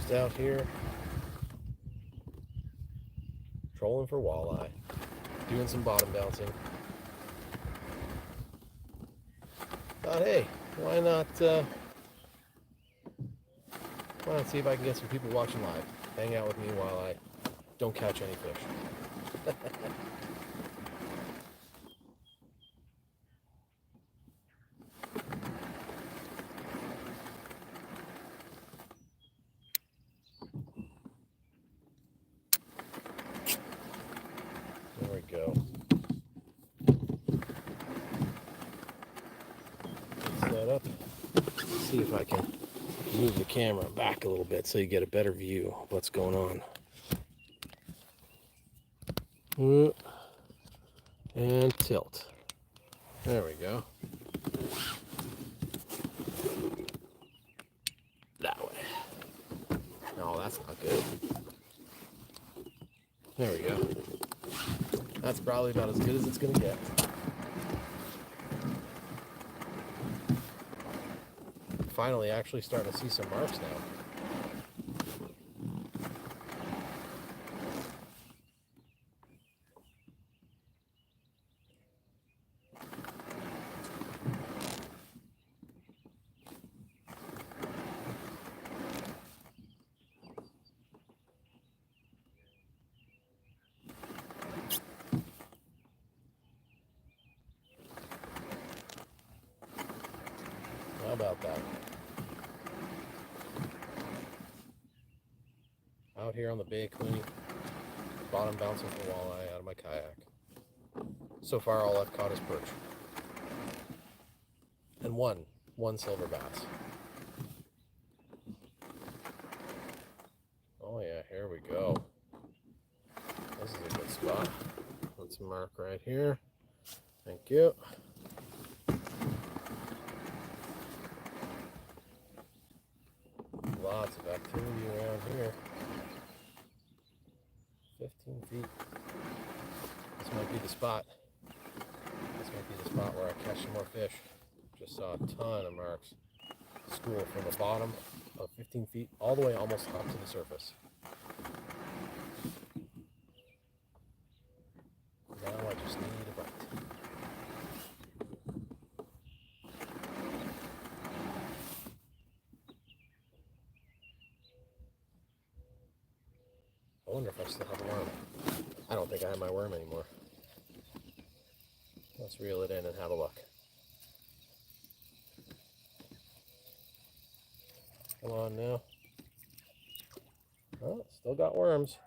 Just out here trolling for walleye, doing some bottom bouncing. Thought, hey, why not see if I can get some people watching live, hang out with me while I don't catch any fish. There we go. Get set up. See if I can move the camera back a little bit so you get a better view of what's going on. And tilt. There we go. That way. No, that's not good. There we go. That's probably about as good as it's going to get. Finally, actually starting to see some marks now. How about that? Out here on the bay cleaning, bottom bouncing for walleye out of my kayak. So far all I've caught is perch. And one silver bass. Oh yeah, here we go. This is a good spot. Let's mark right here. Thank you. Lots of activity around here. 15 feet. This might be the spot. This might be the spot where I catch some more fish. Just saw a ton of marks. School from the bottom of 15 feet all the way almost up to the surface. Now I just need a bite. I wonder if I still have a worm. I don't think I have my worm anymore. Let's reel it in and have a look. Come on now. Oh, still got worms.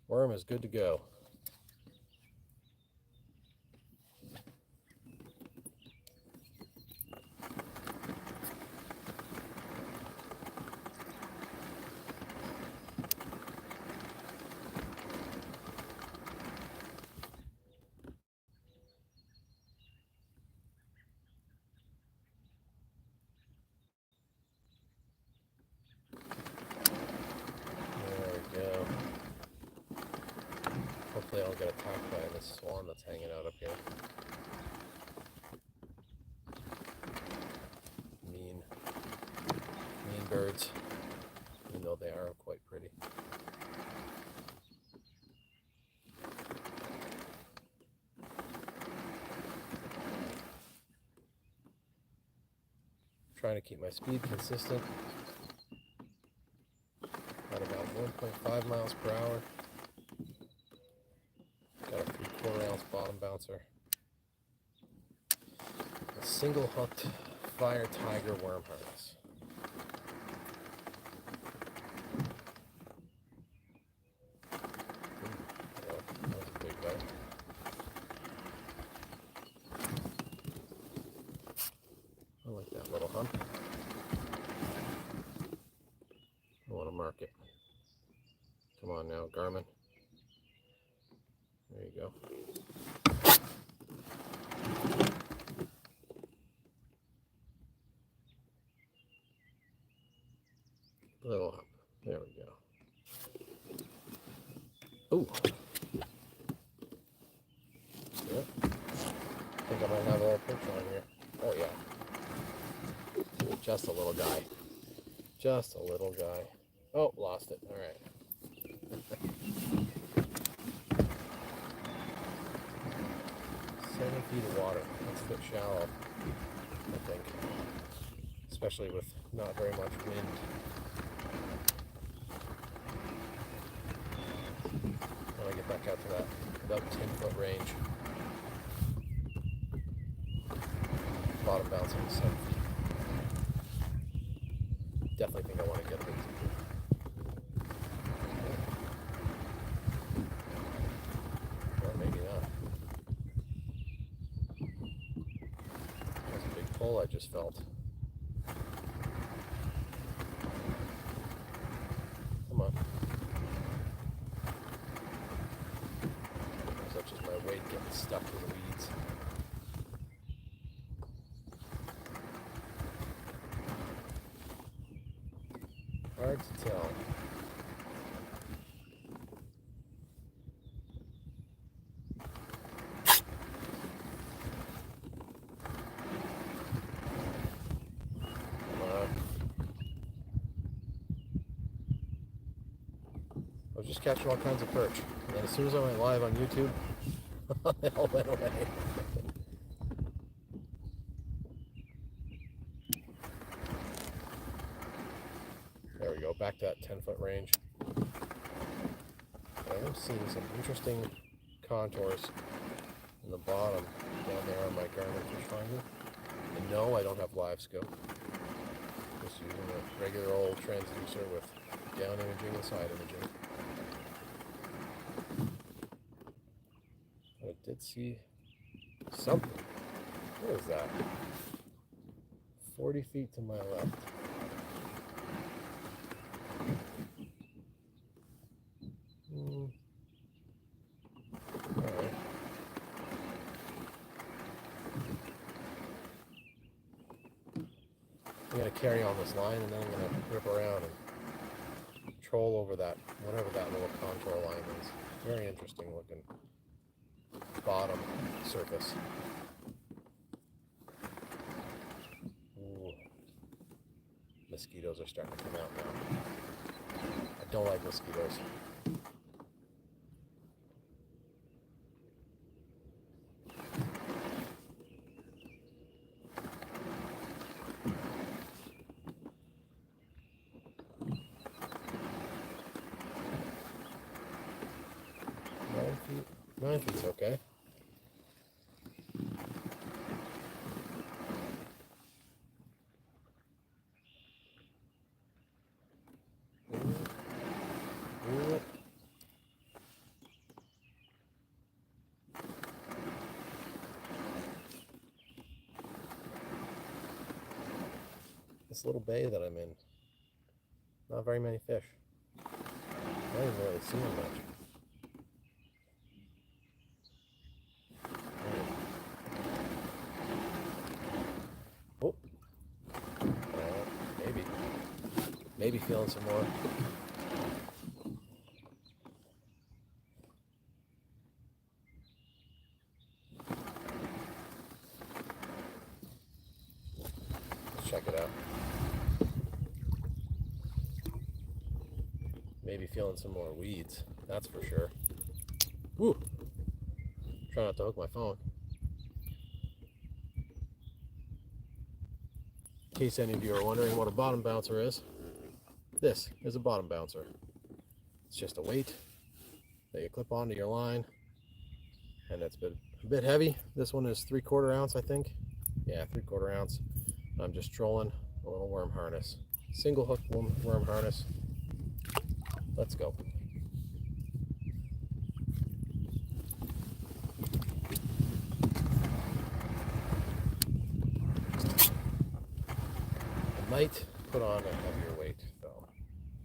Worm is good to go. Hopefully I'll get attacked by this swan that's hanging out up here. Mean birds, even though they are quite pretty. Trying to keep my speed consistent at about 1.5 miles per hour. Got a 3/4 ounce bottom bouncer. A single hooked Fire Tiger worm harness. That was a big bite. I like that little hump. I want to mark it. Come on now, Garmin. There you go. Little hump. There we go. Ooh. Yep. I think I might have a little picture on here. Oh yeah. Just a little guy. Just a little guy. Oh, lost it. All right. 7 feet of water. That's a bit shallow, I think. Especially with not very much wind. When I get back out to that about 10-foot range. Bottom bouncing 7 feet. Definitely think I want to get a bit deeper. Or maybe not. That's a big pull I just felt. Come on. Is that just my weight getting stuck in the weeds? Hard to tell. I was just catching all kinds of perch, and then as soon as I went live on YouTube, they all went away. There we go, back to that 10-foot range. I am seeing some interesting contours in the bottom down there on my Garmin fish finder. And no, I don't have live scope. Just using a regular old transducer with down imaging and side imaging. I did see something. What is that? 40 feet to my left. Alright. I'm going to carry on this line and then I'm going to rip around and troll over that, whatever that little contour line is. Very interesting looking bottom surface. Ooh. Mosquitoes are starting to come out now. I don't like mosquitoes. Nine feet's okay. Ooh. This little bay that I'm in, not very many fish. I haven't really seen much. Oh, maybe feeling some more. Let's check it out. Maybe feeling some more weeds, that's for sure. Woo! Try not to hook my phone. In case any of you are wondering what a bottom bouncer is, this is a bottom bouncer. It's just a weight that you clip onto your line, and it's a bit heavy. This one is 3/4 ounce, I think. Yeah, 3/4 ounce. I'm just trolling a little worm harness. Single hook worm harness. Let's go. I might put on a heavier weight though.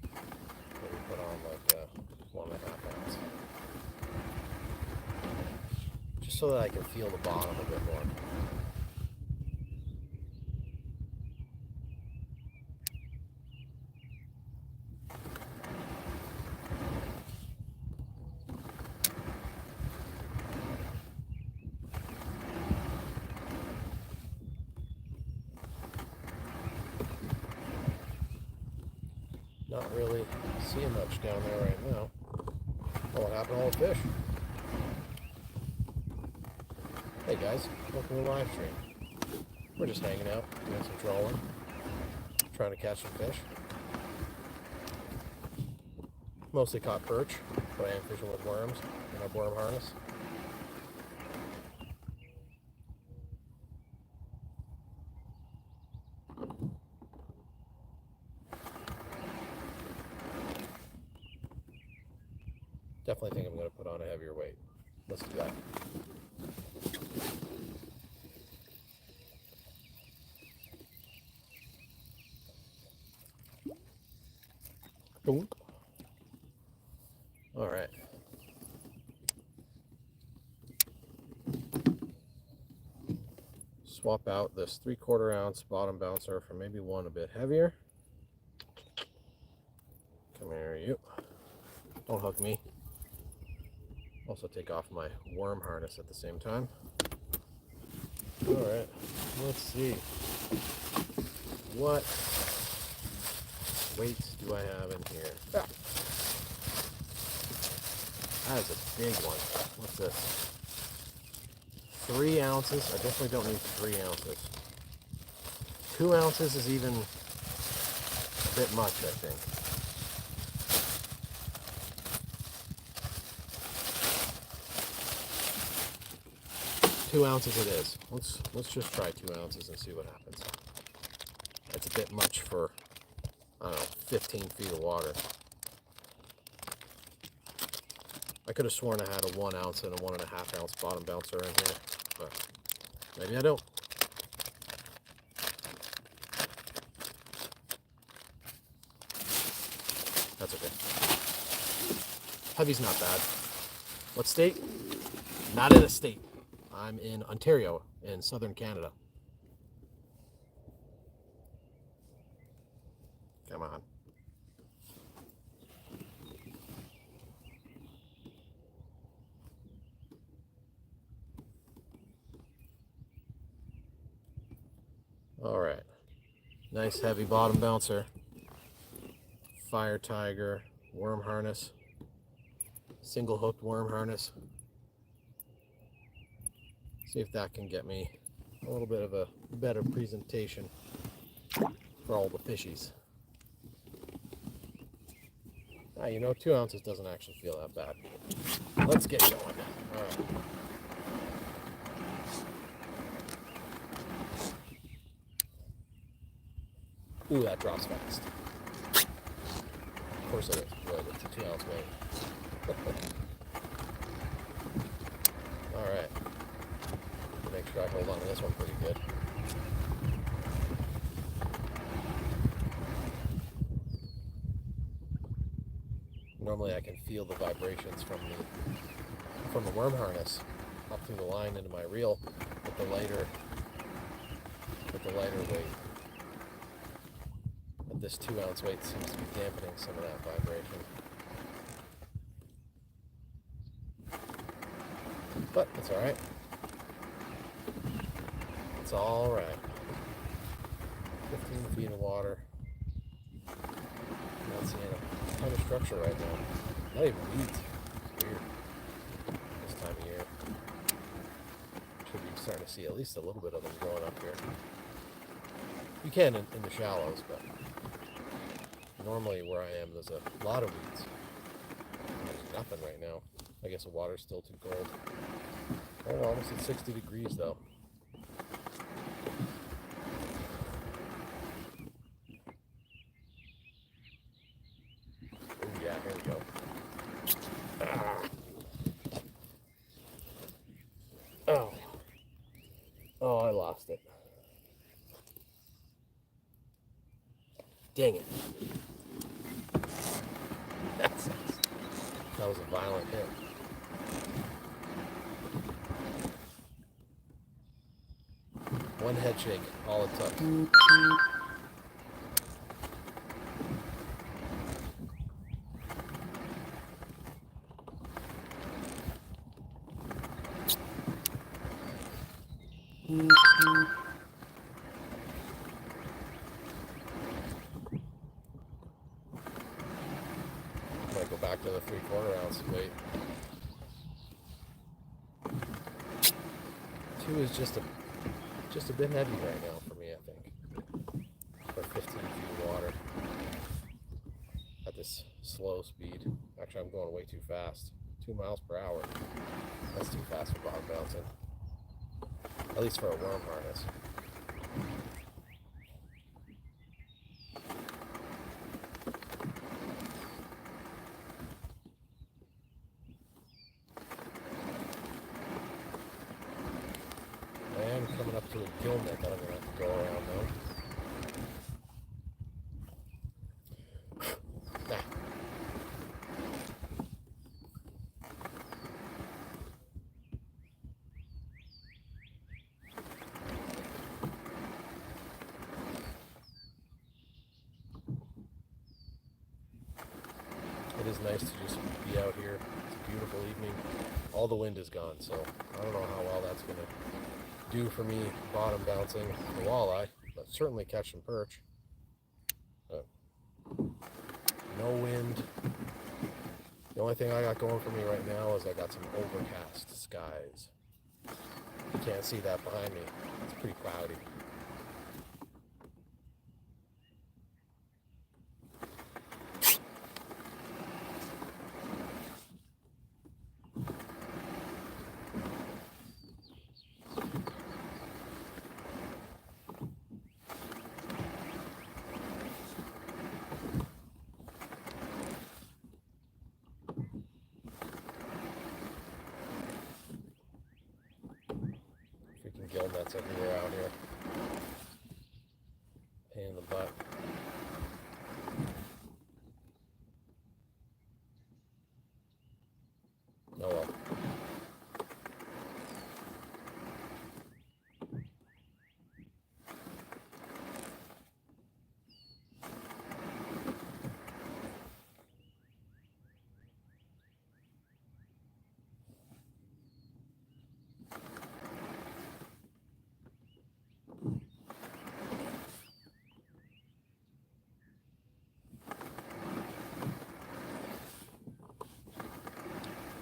Maybe put on like a 1.5 ounce. Just so that I can feel the bottom a bit more. Not really seeing much down there right now. Oh, what happened to all the fish? Hey guys, welcome to the live stream. We're just hanging out, doing some trolling, trying to catch some fish. Mostly caught perch, but I am fishing with worms in our worm harness. Definitely think I'm going to put on a heavier weight. Let's do that. All right. Swap out this 3/4 ounce bottom bouncer for maybe one a bit heavier. Come here, you. Don't hook me. Also take off my worm harness at the same time. All right, let's see. What weights do I have in here? Ah. That is a big one. What's this? 3 ounces. I definitely don't need 3 ounces. 2 ounces is even a bit much, I think. Two ounces it is. Let's just try 2 ounces and see what happens. That's a bit much for, I don't know, 15 feet of water. I could have sworn I had a 1 ounce and a 1.5 ounce bottom bouncer in here, but maybe I don't. That's okay. Heavy's not bad. What state? Not in a state. I'm in Ontario, in southern Canada. Come on. All right. Nice heavy bottom bouncer. Fire Tiger worm harness. Single hooked worm harness. See if that can get me a little bit of a better presentation for all the fishies. Ah, you know, 2 ounces doesn't actually feel that bad. Let's get going. All right. Ooh, that drops fast. Of course it is. Good. It's a 2 ounce weight. All right. Make sure I hold on to this one pretty good. Normally I can feel the vibrations from the worm harness up through the line into my reel with the lighter weight. But this 2 ounce weight seems to be dampening some of that vibration. But it's all right. It's all right. 15 feet of water. I'm not seeing a ton of structure right now. Not even weeds. It's weird. This time of year. Should be starting to see at least a little bit of them growing up here. You can in the shallows, but normally where I am, there's a lot of weeds. There's nothing right now. I guess the water's still too cold. Oh, we're almost at 60 degrees though. Oh yeah, here we go. Ah. Oh. Oh, I lost it. Dang it. That sucks. That was a violent hit. One head shake, all it took. might go back to the 3/4 ounce weight. 2 is just a bit heavy right now for me, I think. For 15 feet of water at this slow speed. Actually, I'm going way too fast. 2 miles per hour. That's too fast for bottom bouncing. At least for a worm harness. And coming up to a gill net that I'm going to have to go around now. It is nice to just be out here. It's a beautiful evening. All the wind is gone, so I don't know how well that's going to do for me bottom bouncing the walleye, but certainly catch some perch. No wind. The only thing I got going for me right now is I got some overcast skies. You can't see that behind me. It's pretty cloudy. Gill nets everywhere out here. Pain in the butt. Oh well.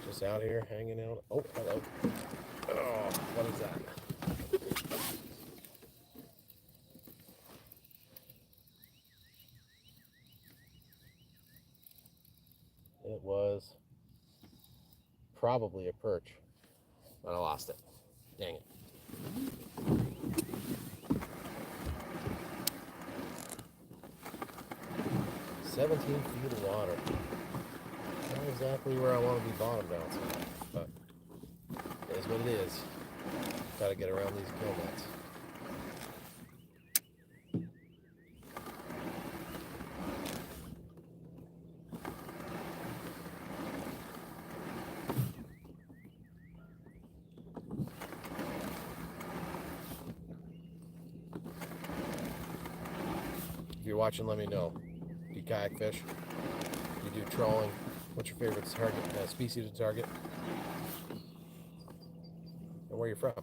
Just out here hanging out. Oh, hello. Oh, what is that? It was probably a perch, but I lost it. Dang it. "17 feet of water." Not exactly where I want to be bottom bouncing, but it is what it is. Got to get around these gill nets. If you're watching, let me know. Do you kayak fish? Do you do trolling? What's your favorite target, species to target? And where you're from?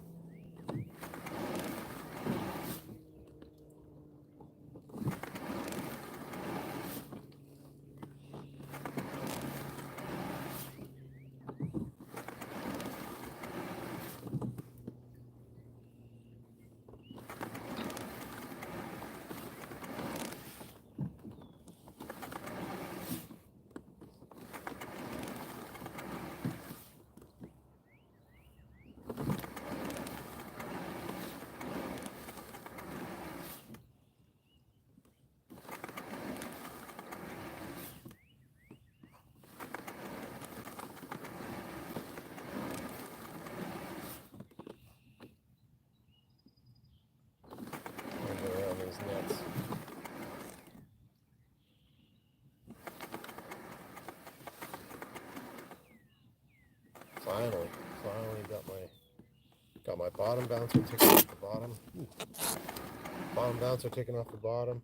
Nets. Finally got my bottom bouncer taken off the bottom. Ooh. Bottom bouncer taken off the bottom.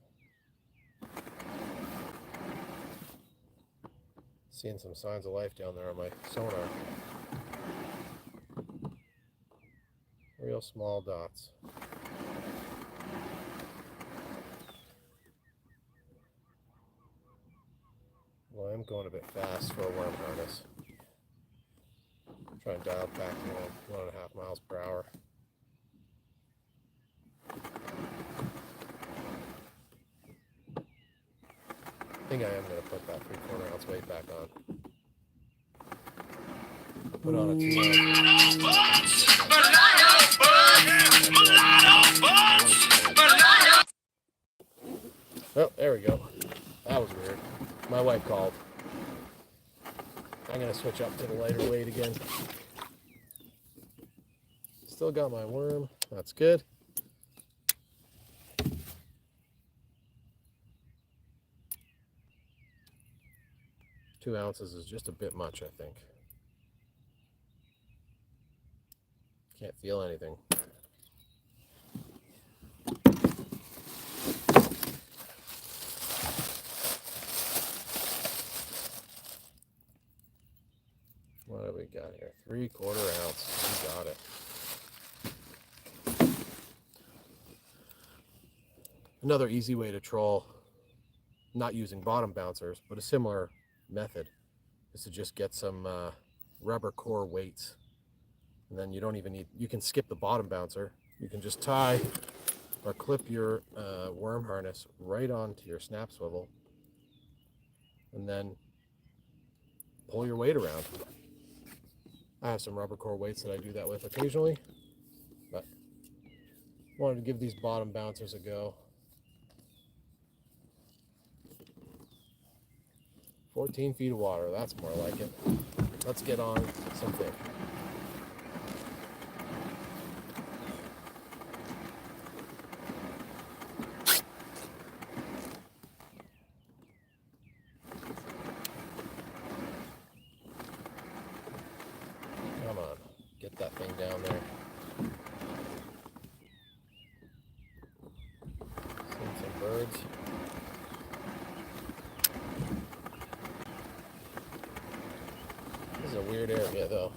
Seeing some signs of life down there on my sonar. Real small dots. Well, I'm going a bit fast for a worm harness. Try and dial it back to 1.5 miles per hour. I think I am going to put that 3/4 ounce weight back on. Put on a 2 ounce. Oh, there we go. That was weird. My wife called. I'm going to switch up to the lighter weight again. Still got my worm. That's good. Two ounces is just a bit much, I think. Can't feel anything. What do we got here? 3/4 ounce. We got it. Another easy way to troll, not using bottom bouncers, but a similar method, is to just get some rubber core weights. And then you don't even need, you can skip the bottom bouncer. You can just tie or clip your worm harness right onto your snap swivel and then pull your weight around. I have some rubber core weights that I do that with occasionally, but wanted to give these bottom bouncers a go. 14 feet of water, that's more like it. Let's get on some fish. Come on, get that thing down there. Seeing some birds. This is a weird area though.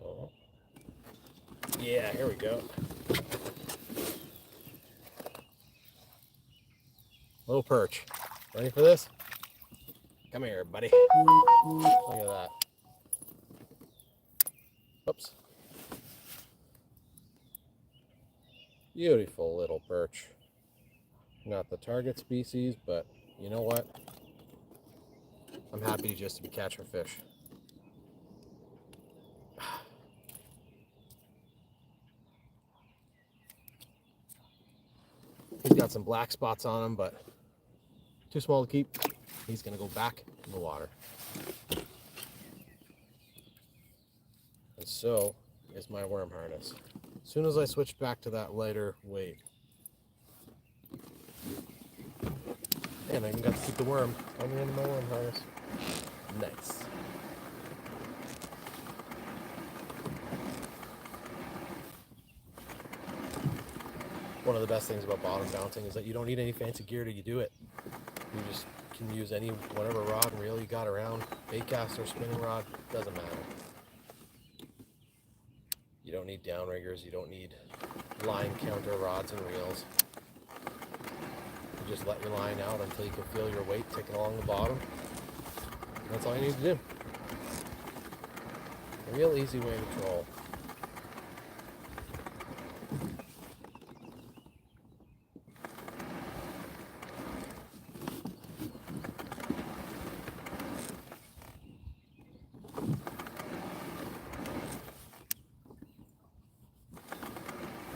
Oh. Yeah, here we go. Little perch. Ready for this? Come here, buddy. Look at that. Oops. Beautiful little perch. Not the target species, but you know what? I'm happy just to be catching fish. He's got some black spots on him, but too small to keep. He's gonna go back in the water. And so is my worm harness. As soon as I switch back to that lighter weight. And I even got to keep the worm on the end of my worm harness. Nice. One of the best things about bottom bouncing is that you don't need any fancy gear to do it. You just can use any, whatever rod and reel you got around, bait caster, spinning rod, doesn't matter. You don't need downriggers, you don't need line counter rods and reels. You just let your line out until you can feel your weight ticking along the bottom. That's all you need to do. A real easy way to troll.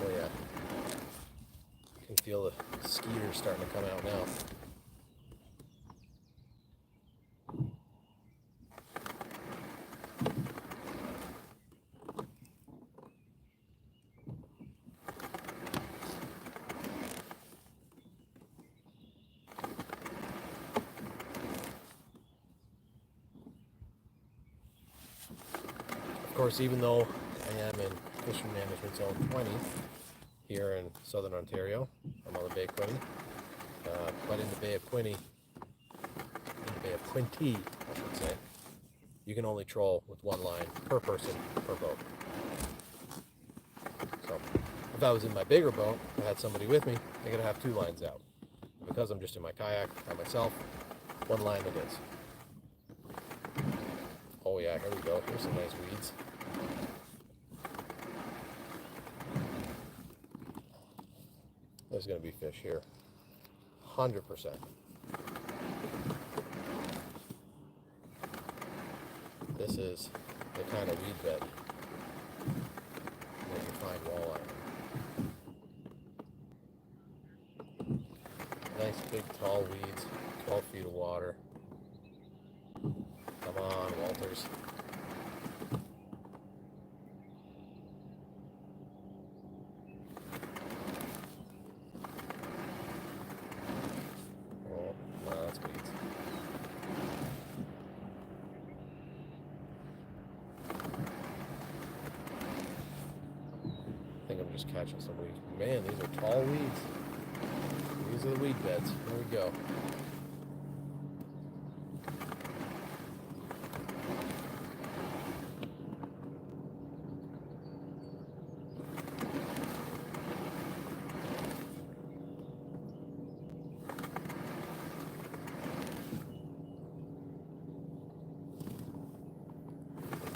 Oh yeah. You can feel the skeeters starting to come out now. Of course, even though I am in Fishery Management Zone 20 here in southern Ontario, I'm on the Bay of Quinte, but in the Bay of Quinte, I should say, you can only troll with one line per person per boat. If I was in my bigger boat, I had somebody with me, I gotta have 2 lines out. Because I'm just in my kayak by myself, 1 line it is. Oh yeah, here we go. Here's some nice weeds. There's gonna be fish here. 100%. This is the kind of weed bed where you find walleye. Nice big tall weeds, 12 feet of water. Come on, Walters. Oh, no, that's weeds. I think I'm just catching some weeds. Man, these are tall weeds. These are the weed beds. Here we go.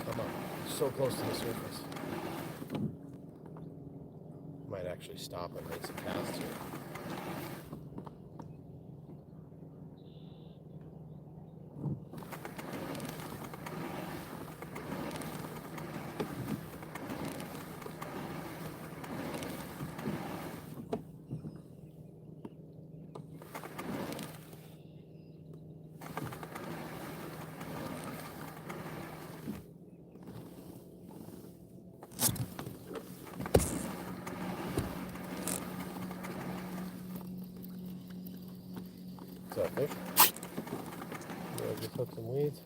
Come on. So close to the surface. Might actually stop and make some casts here. Is that fish? Yeah, I just hooked some weeds.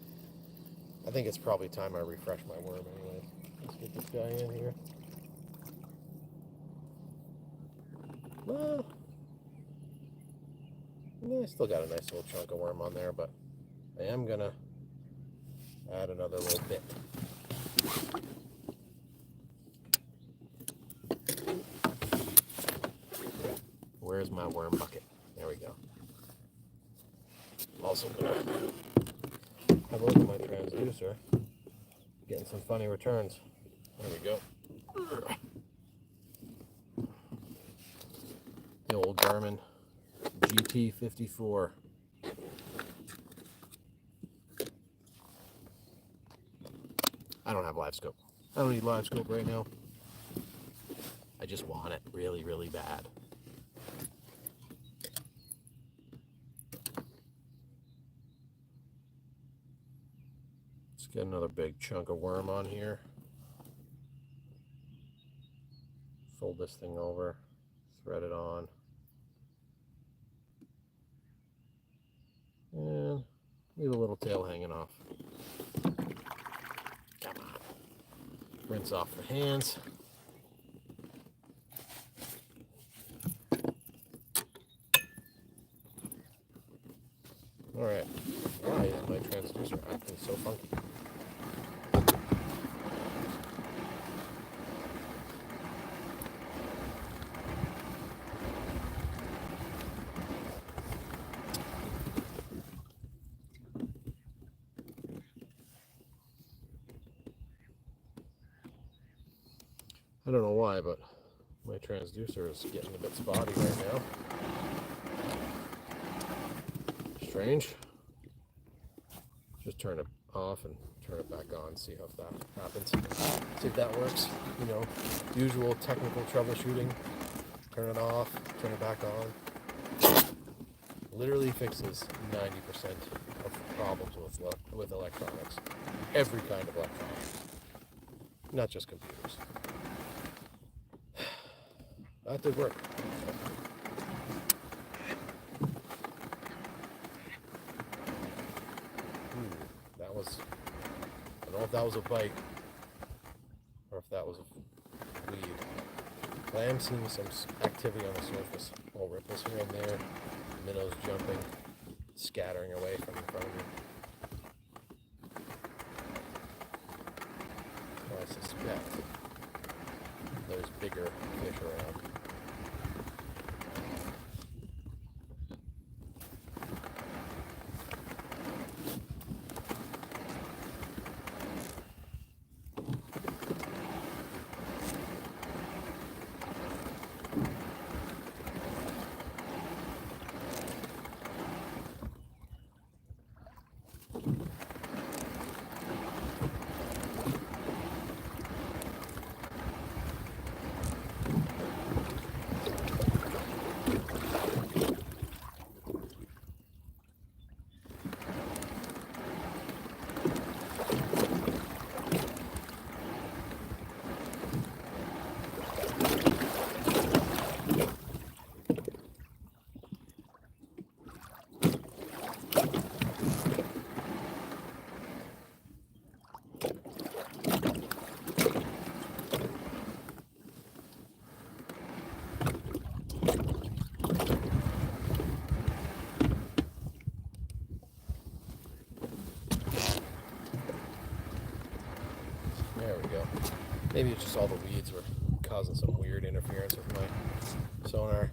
I think it's probably time I refresh my worm anyways. Let's get this guy in here. Well, I still got a nice little chunk of worm on there, but I am gonna add another little bit. Where's my worm bucket? There we go. Also gonna have a look at my transducer. Getting some funny returns. There we go. The old Garmin GT54. I don't have live scope. I don't need live scope right now. I just want it really, really bad. Let's get another big chunk of worm on here. Fold this thing over, thread it on. And leave a little tail hanging off. Come on. Rinse off the hands. Alright. Why is my transducer acting so funky? I don't know why, but my transducer is getting a bit spotty right now. Strange. Just turn it off and turn it back on, see if that happens. See if that works. You know, usual technical troubleshooting. Turn it off, turn it back on. Literally fixes 90% of problems with electronics. Every kind of electronics. Not just computers. That did work. That was, I don't know if that was a bite or if that was a weed. But I am seeing some activity on the surface. Little ripples here and there, minnows jumping, scattering away from in front of me. I suspect there's bigger fish around. There we go. Maybe it's just all the weeds were causing some weird interference with my sonar.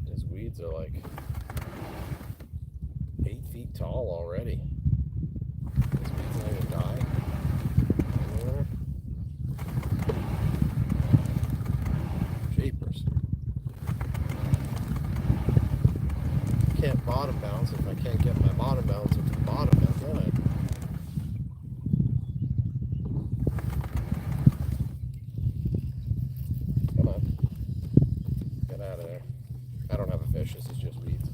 These weeds are like 8 feet tall already. These weeds not even die. Jeepers. Can't bottom bounce if I can't get my bottom bounce into the bottom, can I? Come on. Get out of there. I don't have a fish, this is just weeds.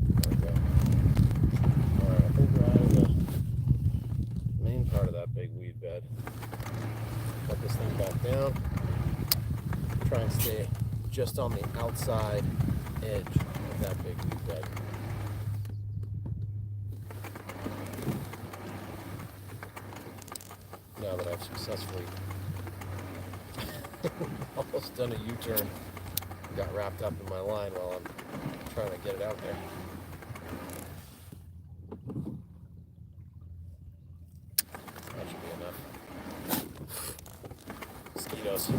There we go. Alright, I think we're out of the main part of that big weed bed. Put this thing back down. Try and stay just on the outside edge of that big weed bed. Now that I've successfully almost done a U-turn, got wrapped up in my line while I'm trying to get it out there. That should be enough. Mosquitoes.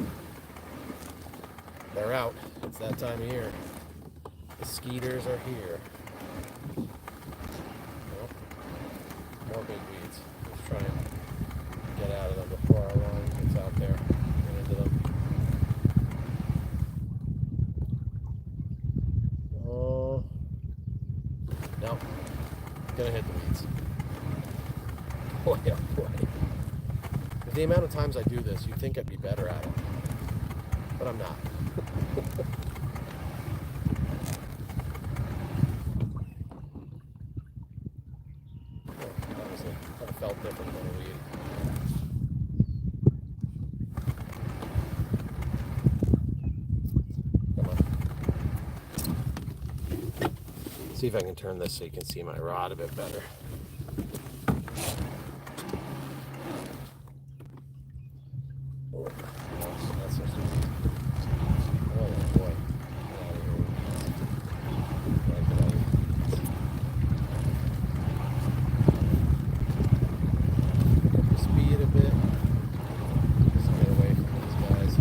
They're out. It's that time of year. The skeeters are here. Well, more big weeds. Let's try and get out of them before our line gets out there and into them. Oh, no. Gonna hit the weeds. Boy, oh boy. With the amount of times I do this, you'd think I'd be better at it. But I'm not. That felt different than a weed. Come on. See if I can turn this so you can see my rod a bit better. Oh, that's just oh boy. Speed a bit. Just get away from these guys.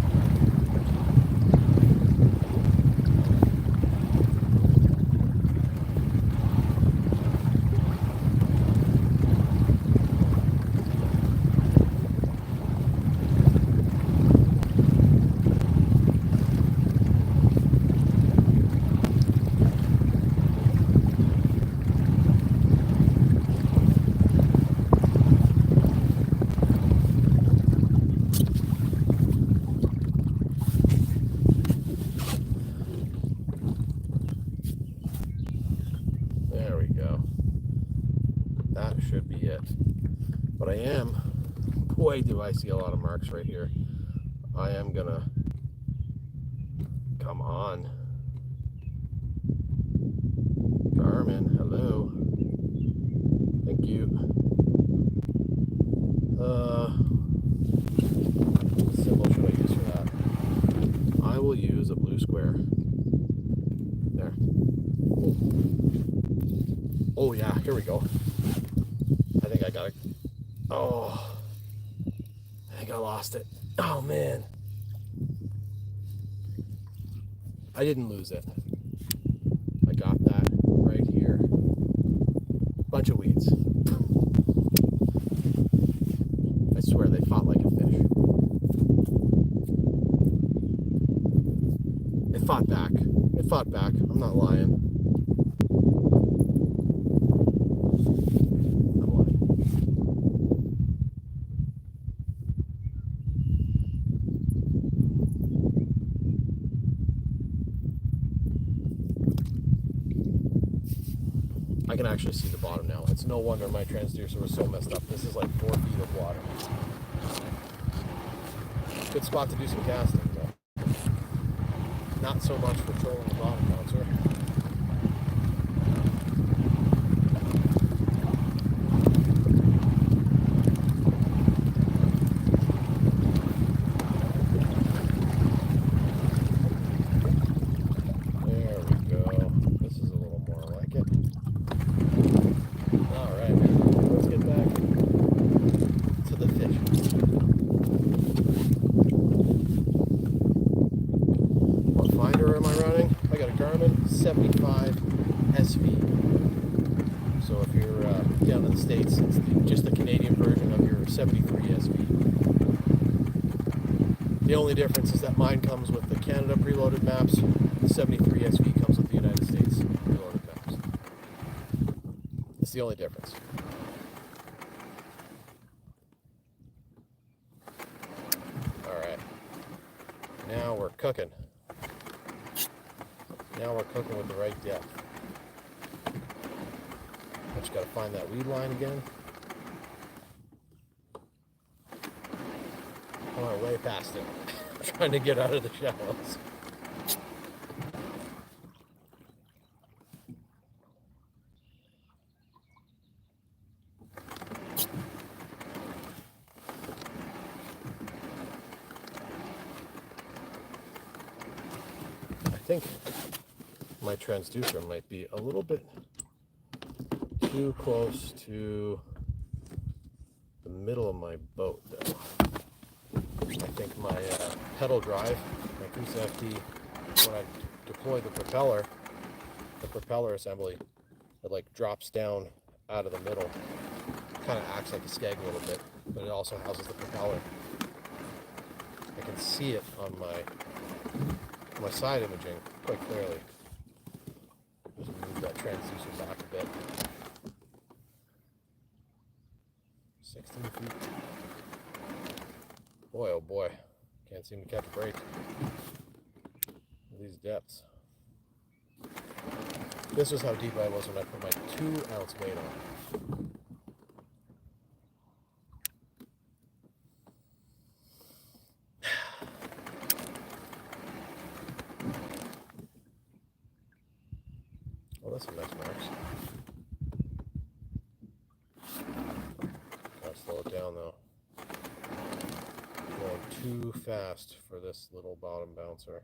But I am, boy, do I see a lot of marks right here. I am gonna, come on. Garmin, hello. Thank you. What symbol should I use for that? I will use a blue square. There. Oh yeah, here we go. I think I got it. Oh, I think I lost it. Oh man. I didn't lose it. I got that right here. Bunch of weeds. I swear they fought like a fish. It fought back. It fought back. I'm not lying. I'm lying. I can actually see the bottom now. It's no wonder my transducer was so messed up. This is like 4 feet of water. Good spot to do some casting though. Not so much for trolling the bottom bouncer. There we go. This is a little more like it. Alright, let's get back to the fish. What finder am I running? I got a Garmin 75 SV. So if you're down in the States, it's just the Canadian version of your 73 SV. The only difference is that mine comes with the Canada preloaded maps. The 73 SV comes with the United States preloaded maps. It's the only difference. Alright. Now we're cooking. Now we're cooking with the right depth. I just gotta find that weed line again. I went way past it. Trying to get out of the shallows. I think my transducer might be a little bit too close to the middle of my boat though. I think my pedal drive, my Goose FD, when I deploy the propeller assembly, it like drops down out of the middle. Kind of acts like a skeg a little bit, but it also houses the propeller. I can see it on my side imaging quite clearly. Just move that transducer back a bit. 16 feet. Boy, oh boy, can't seem to catch a break. These depths. This was how deep I was when I put my 2-ounce weight on. Well, that's some nice marks. Gotta slow it down though. Going too fast for this little bottom bouncer.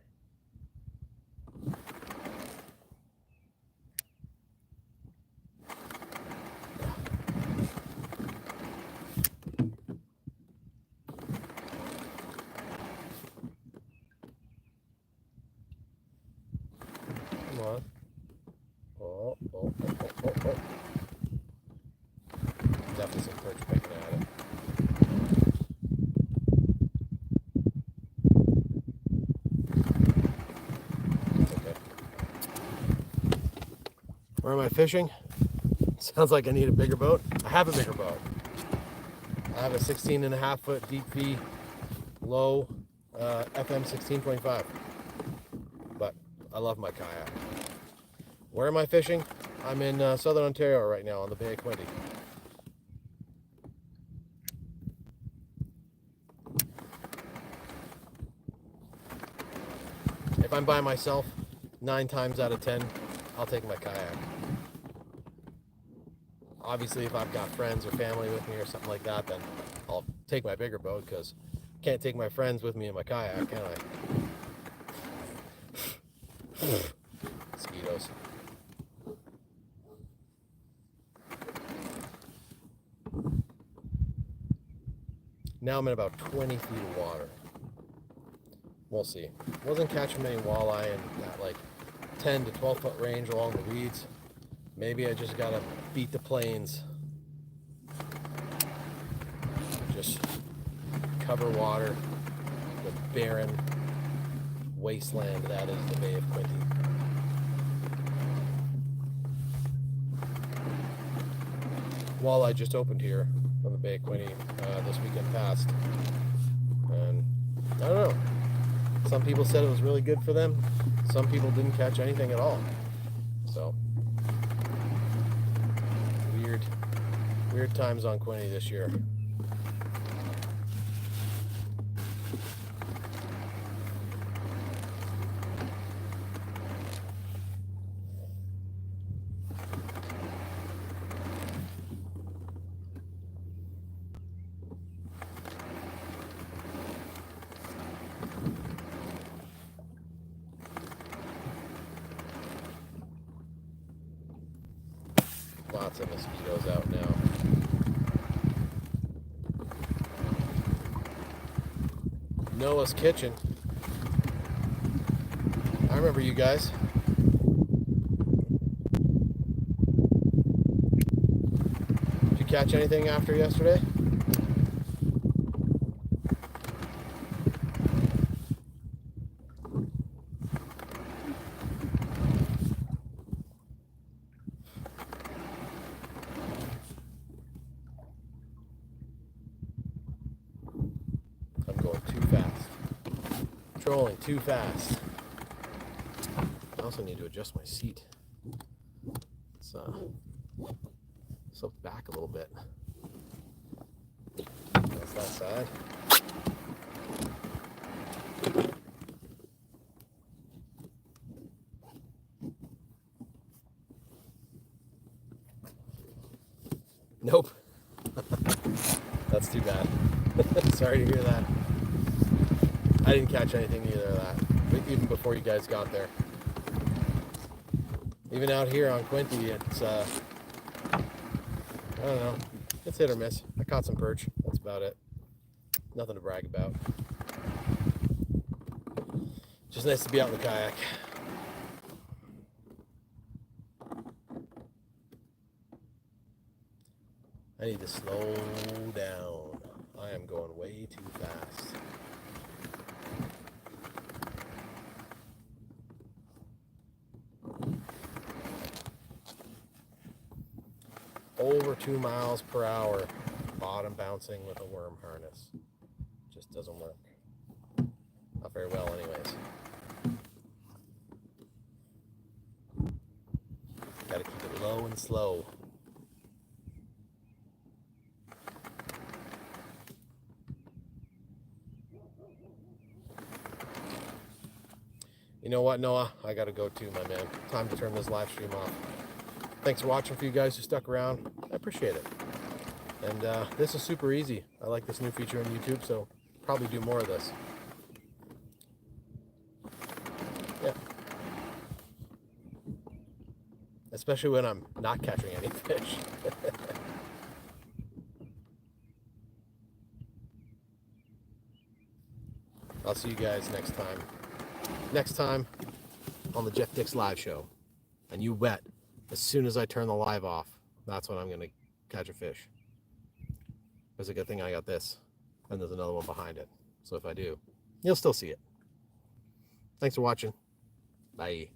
Come on. Oh. Definitely some perch picking at it. It's okay. Where am I fishing? Sounds like I need a bigger boat. I have a bigger boat. I have a 16.5-foot deep V low FM 16.5. But I love my kayak. Where am I fishing? I'm in southern Ontario right now on the Bay of Quinte. If I'm by myself, 9 times out of 10, I'll take my kayak. Obviously, if I've got friends or family with me or something like that, then I'll take my bigger boat, because I can't take my friends with me in my kayak, can I? Mosquitoes. Now I'm at about 20 feet of water. We'll see. Wasn't catching many walleye in that like 10 to 12 foot range along the reeds. Maybe I just gotta beat the plains. Just cover water, the barren wasteland that is the Bay of Quinte. Walleye just opened here on the Bay of Quinte this weekend past, and I don't know. Some people said it was really good for them. Some people didn't catch anything at all. So weird times on Quinte this year. Lots of mosquitoes out now. Noah's Kitchen. I remember you guys. Did you catch anything after yesterday? I'm going too fast. Trolling too fast. I also need to adjust my seat. It's sloped back a little bit. That's that side. Nope. That's too bad. Sorry to hear that. I didn't catch anything either of that, even before you guys got there. Even out here on Quinte, it's, I don't know, it's hit or miss. I caught some perch, that's about it. Nothing to brag about. Just nice to be out in the kayak. I need to slow down. I am going way too fast. Over 2 miles per hour, bottom bouncing with a worm harness. Just doesn't work. Not very well anyways. Gotta keep it low and slow. You know what, Noah? I gotta go too, my man. Time to turn this live stream off. Thanks for watching. For you guys who stuck around, I appreciate it. And this is super easy. I like this new feature on YouTube, so probably do more of this. Yeah. Especially when I'm not catching any fish. I'll see you guys next time. Next time on the Jeff Dix Live Show. And you bet, as soon as I turn the live off, that's when I'm going to catch a fish. It's a good thing I got this, and there's another one behind it. So if I do, you'll still see it. Thanks for watching. Bye.